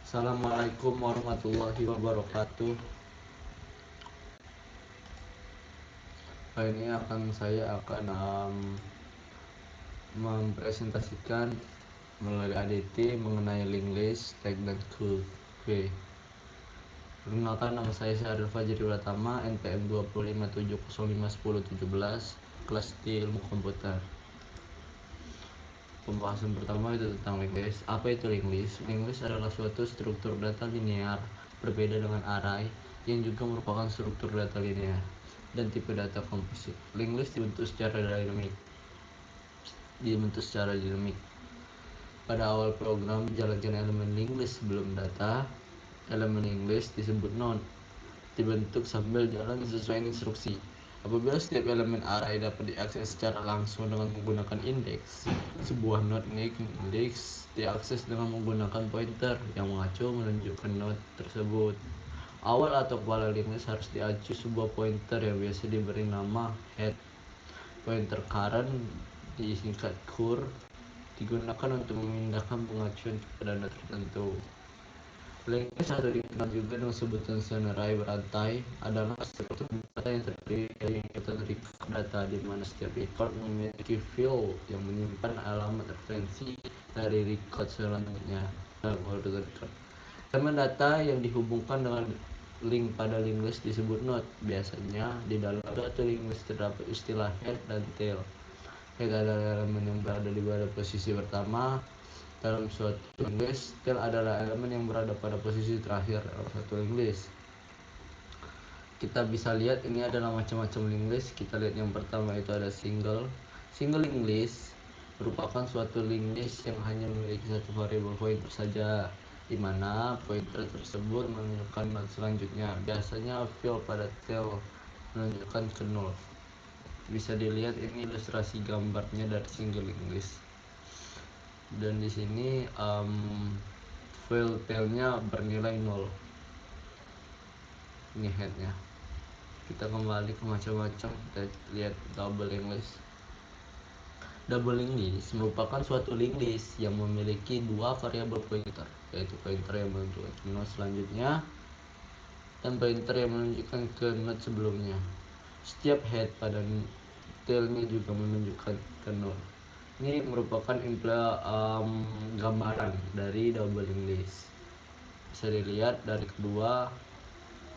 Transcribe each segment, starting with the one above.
Assalamualaikum warahmatullahi wabarakatuh. Ini saya akan mempresentasikan melalui ADT mengenai link list, tag dan QV. Perkenalkan, nama saya Syahril Fajri Pratama, NPM 257051017, kelas D Ilmu Komputer. Pembahasan pertama itu tentang link list. Apa itu link list? Link list adalah suatu struktur data linear berbeda dengan array yang juga merupakan struktur data linear dan tipe data komposit. Link list dibentuk secara dinamik. Pada awal program menjalankan elemen link list sebelum data. Elemen link list disebut node, dibentuk sambil jalan sesuai instruksi. Apabila setiap elemen array dapat diakses secara langsung dengan menggunakan indeks, sebuah node index diakses dengan menggunakan pointer yang mengacu menunjukkan node tersebut. Awal atau kepala link list harus diacu sebuah pointer yang biasa diberi nama head. Pointer current disingkat cur digunakan untuk memindahkan pengacuan kepada node tertentu. Link list atau dikenal juga dengan sebutan array berantai adalah struktur data yang terdiri dari ringkasan record data di mana setiap record memiliki field yang menyimpan alamat referensi dari record selanjutnya dalam urutan record. Elemen data yang dihubungkan dengan link pada link list disebut node. Biasanya di dalam suatu link list terdapat istilah head dan tail. Head adalah elemen yang berada di pada posisi pertama dalam suatu link list. Tail adalah elemen yang berada pada posisi terakhir dalam suatu link list. Kita bisa lihat ini adalah macam-macam link list. Kita lihat yang pertama itu ada single link list merupakan suatu link list yang hanya memiliki satu variabel pointer saja, di mana pointer tersebut menunjukkan node selanjutnya. Biasanya field pada tail menunjukkan ke nol. Bisa dilihat ini ilustrasi gambarnya dari single link list. Dan di sini field tailnya bernilai 0. Ini headnya. Kita kembali ke macam-macam. Kita lihat double link list. Double link list merupakan suatu link list yang memiliki dua variabel pointer, yaitu pointer yang menunjukkan ke node selanjutnya dan pointer yang menunjukkan ke node sebelumnya. Setiap head pada tailnya juga menunjukkan ke node. Ini merupakan gambaran dari double link list. Bisa dilihat dari kedua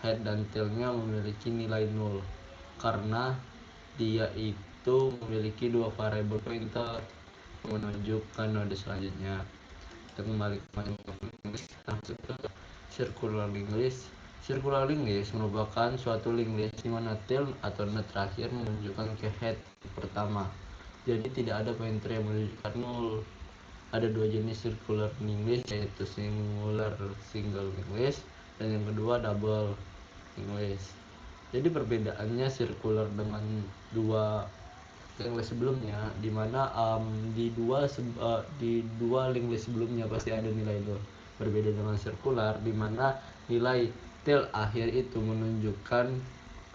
head dan tailnya memiliki nilai 0 karena dia itu memiliki dua variabel pointer menunjukkan node selanjutnya. Kita kembali ke circular link list. Circular link list merupakan suatu link list di mana tail atau node terakhir menunjukkan ke head pertama. Jadi tidak ada pointer yang menunjukkan 0. Ada dua jenis circular link list, yaitu single link list dan yang kedua double link list. Jadi perbedaannya circular dengan dua link list sebelumnya, di mana di dua link list sebelumnya pasti ada nilai 0. Berbeda dengan circular di mana nilai tail akhir itu menunjukkan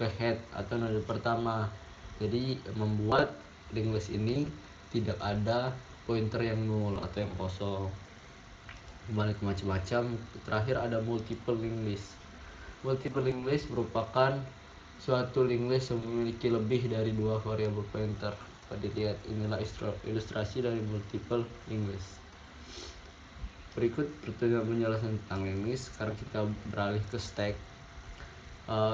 ke head atau node pertama. Jadi membuat link list ini tidak ada pointer yang 0 atau yang kosong. Kembali ke macam-macam. Terakhir ada multiple link list. Multiple link list merupakan suatu link list yang memiliki lebih dari dua variabel pointer. Dapat dilihat, inilah ilustrasi dari multiple link list. Berikut pertanyaan penjelasan tentang link list. Sekarang kita beralih ke stack.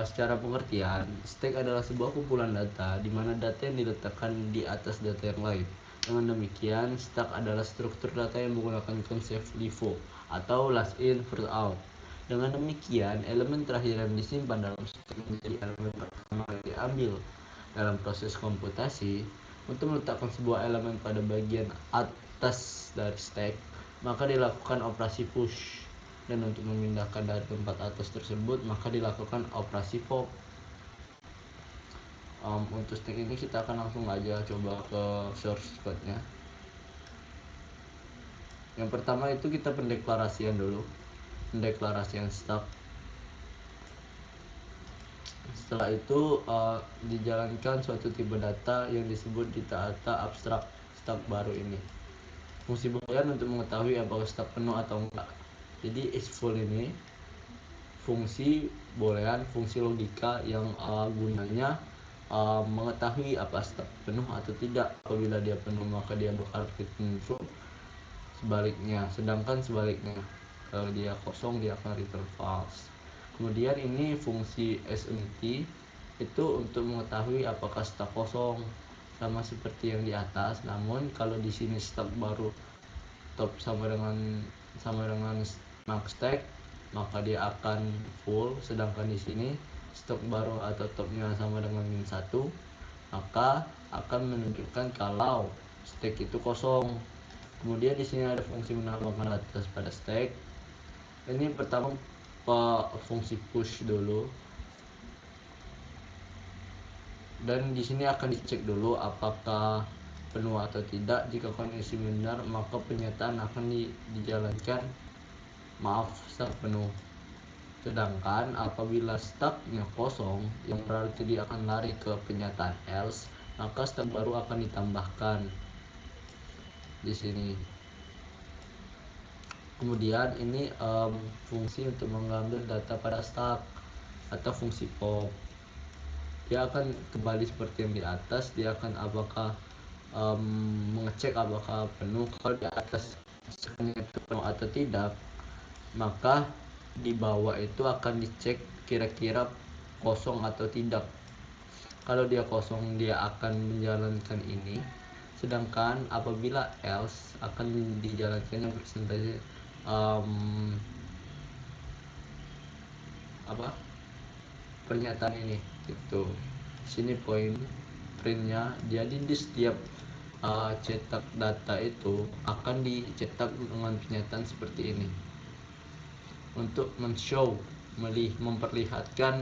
Secara pengertian, stack adalah sebuah kumpulan data di mana data yang diletakkan di atas data yang lain. Dengan demikian, stack adalah struktur data yang menggunakan konsep LIFO atau last in first out. Dengan demikian, elemen terakhir yang disimpan dalam stack menjadi elemen pertama yang diambil dalam proses komputasi. Untuk meletakkan sebuah elemen pada bagian atas dari stack, maka dilakukan operasi push. Dan untuk memindahkan dari tempat atas tersebut, maka dilakukan operasi pop. Untuk stack ini kita akan langsung aja coba ke source code-nya. Yang pertama itu kita pendeklarasian dulu, pendeklarasian stack. Setelah itu dijalankan suatu tipe data yang disebut data abstrak stack baru ini. Fungsi boolean untuk mengetahui apakah stack penuh atau enggak. Jadi is full ini fungsi boolean, fungsi logika yang gunanya mengetahui apa stok penuh atau tidak. Apabila dia penuh maka dia bakal return true, sedangkan sebaliknya kalau dia kosong dia akan return false. Kemudian ini fungsi SMT itu untuk mengetahui apakah stok kosong, sama seperti yang di atas, namun kalau di sini stok baru top sama dengan max stack maka dia akan full, sedangkan di sini stok baru atau topnya sama dengan min 1 maka akan menunjukkan kalau stack itu kosong. Kemudian di sini ada fungsi menambahkan atas pada stack. Ini pertama fungsi push dulu, dan di sini akan dicek dulu apakah penuh atau tidak. Jika kondisi benar maka penyataan akan dijalankan start penuh. Sedangkan apabila startnya kosong yang berarti dia akan lari ke penyataan else, maka start baru akan ditambahkan di sini. Kemudian ini fungsi untuk mengambil data pada stack atau fungsi pop. Dia akan kembali seperti yang di atas, dia akan mengecek apakah penuh. Kalau di atas itu penuh atau tidak, maka di bawah itu akan dicek kira-kira kosong atau tidak. Kalau dia kosong dia akan menjalankan ini, sedangkan apabila else akan dijalankannya persentase pernyataan ini gitu. Sini poin printnya, jadi di setiap cetak data itu akan dicetak dengan pernyataan seperti ini untuk memperlihatkan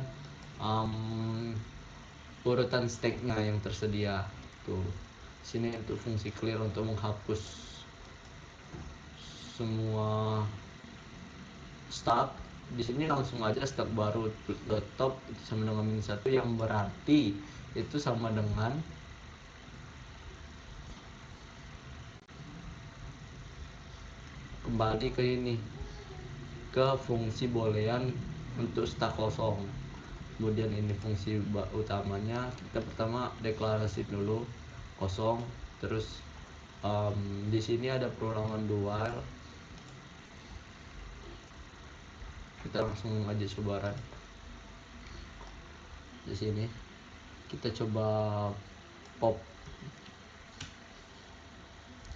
urutan stacknya yang tersedia tuh. Sini untuk fungsi clear untuk menghapus semua stack. Di sini langsung aja stack baru top itu sama dengan min 1, yang berarti itu sama dengan kembali ke ini, ke fungsi boolean untuk stack kosong. Kemudian ini fungsi utamanya, kita pertama deklarasi dulu kosong, terus di sini ada perulangan 2. Kita langsung aja coba run. Di sini kita coba pop,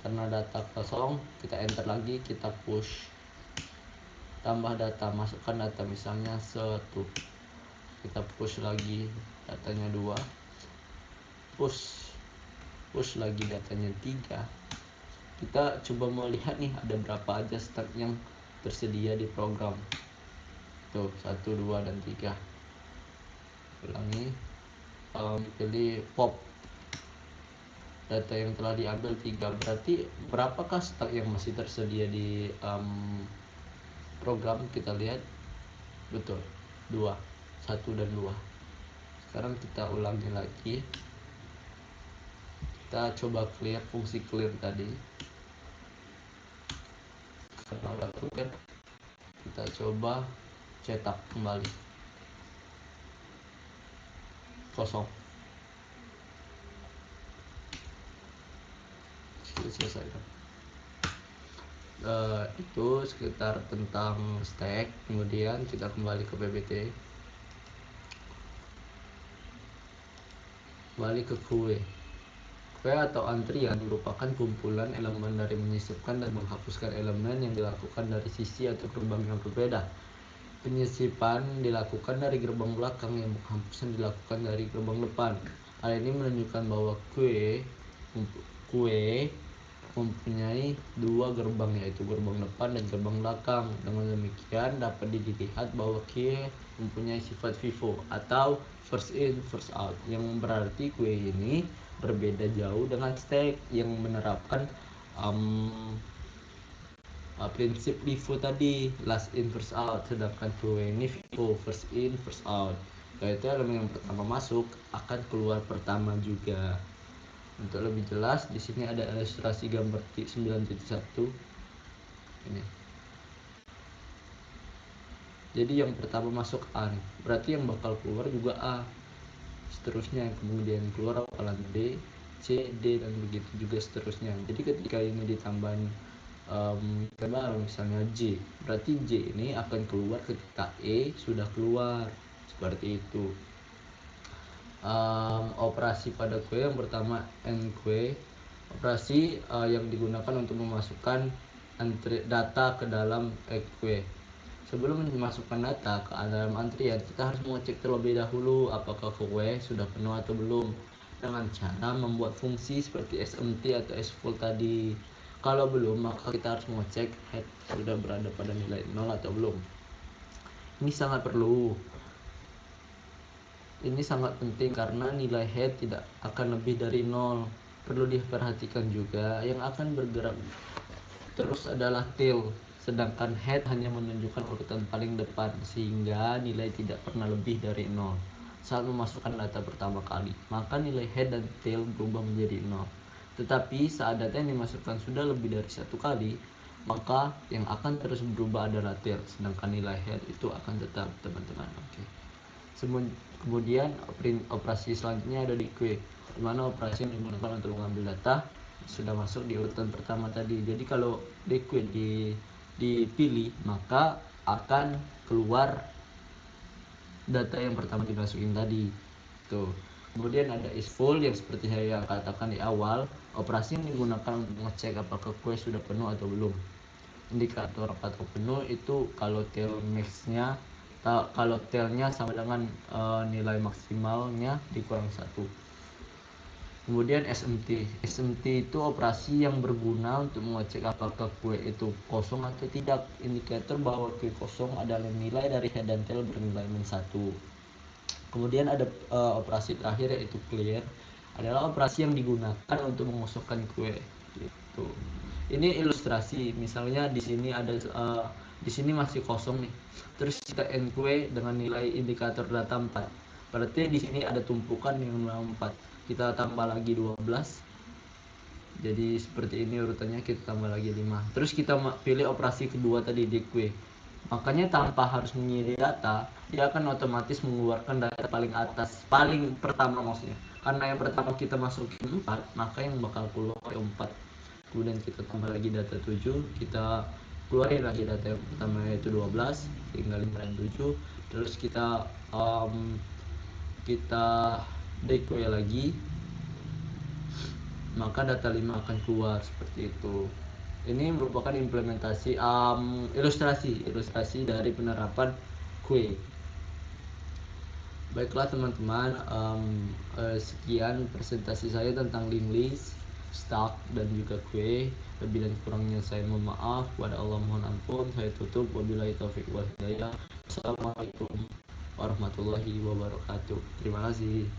karena data kosong kita enter lagi, kita push tambah data, masukkan data misalnya 1, kita push lagi datanya 2, push lagi datanya 3. Kita coba melihat nih ada berapa aja stack yang tersedia di program tuh, 1, 2, dan 3. Ulangi, pilih pop, data yang telah diambil 3, berarti berapakah stack yang masih tersedia di program. Kita lihat betul 2, 1 dan 2. Sekarang kita ulangi lagi, kita coba clear fungsi clear tadi, karena udah clear kita coba cetak kembali kosong. Selesai kan? Itu sekitar tentang stack. Kemudian kita kembali ke PBT, kembali ke queue. Queue atau antrian merupakan kumpulan elemen dari menyisipkan dan menghapuskan elemen yang dilakukan dari sisi atau gerbang yang berbeda. Penyisipan dilakukan dari gerbang belakang, yang penghapusan dilakukan dari gerbang depan. Hal ini menunjukkan bahwa queue mempunyai 2 gerbang, yaitu gerbang depan dan gerbang belakang. Dengan demikian dapat dilihat bahwa queue mempunyai sifat FIFO atau first in first out, yang berarti queue ini berbeda jauh dengan stack yang menerapkan prinsip LIFO tadi, last in first out, sedangkan queue ini FIFO, first in first out, yaitu elemen yang pertama masuk akan keluar pertama juga. Untuk lebih jelas di sini ada ilustrasi gambar 9.1 ini. Jadi yang pertama masuk A nih, berarti yang bakal keluar juga A. Seterusnya kemudian keluar bakalan B, C, D, dan begitu juga seterusnya. Jadi ketika ini ditambahin baru misalnya J, berarti J ini akan keluar ketika E sudah keluar, seperti itu. Operasi pada kue yang pertama NQ, operasi yang digunakan untuk memasukkan data ke dalam kue. Sebelum memasukkan data ke dalam antrian, kita harus mengecek terlebih dahulu apakah kue sudah penuh atau belum, dengan cara membuat fungsi seperti SMT atau SFOL tadi. Kalau belum, maka kita harus mengecek head sudah berada pada nilai 0 atau belum. Ini sangat perlu. Ini sangat penting karena nilai head tidak akan lebih dari 0. Perlu diperhatikan juga yang akan bergerak terus adalah tail, sedangkan head hanya menunjukkan urutan paling depan, sehingga nilai tidak pernah lebih dari 0 saat memasukkan data pertama kali. Maka nilai head dan tail berubah menjadi 0. Tetapi saat data yang dimasukkan sudah lebih dari satu kali, maka yang akan terus berubah adalah tail, sedangkan nilai head itu akan tetap, teman-teman. Oke. Kemudian operasi selanjutnya ada di Q, di mana operasi yang digunakan untuk mengambil data sudah masuk di urutan pertama tadi. Jadi kalau DQ dipilih, maka akan keluar data yang pertama dimasukin tadi. Tuh. Kemudian ada isFull yang seperti saya katakan di awal, operasi yang digunakan untuk mengecek apakah kue sudah penuh atau belum. Indikator apakah penuh itu kalau tail max-nya, kalau tailnya sama dengan nilai maksimalnya dikurang 1. Kemudian SMT. SMT itu operasi yang berguna untuk mengecek apakah kue itu kosong atau tidak. Indikator bahwa kue kosong adalah nilai dari head dan tail bernilai -1. Kemudian ada operasi terakhir yaitu clear, adalah operasi yang digunakan untuk mengosongkan kue. Gitu. Ini ilustrasi, misalnya di sini ada di sini masih kosong nih. Terus kita end kue dengan nilai indikator data 4. Berarti di sini ada tumpukan yang 4. Kita tambah lagi 12. Jadi seperti ini urutannya, kita tambah lagi 5. Terus kita pilih operasi kedua tadi di kue. Makanya tanpa harus mengirim data, dia akan otomatis mengeluarkan data paling atas, paling pertama maksudnya. Karena yang pertama kita masukin 4, maka yang bakal keluar 4. Kemudian kita tambah lagi data 7, kita keluarin lagi data yang pertama yaitu 12, tinggalin dan 7. Terus kita kita decoy lagi, maka data 5 akan keluar seperti itu. Ini merupakan implementasi ilustrasi dari penerapan Q. Baiklah teman-teman, sekian presentasi saya tentang link list, stack, dan juga Q. Lebih dan kurangnya saya mohon maaf, kepada Allah mohon ampun. Saya tutup, wabillahi taufiq wal hidayah. Assalamualaikum warahmatullahi wabarakatuh. Terima kasih.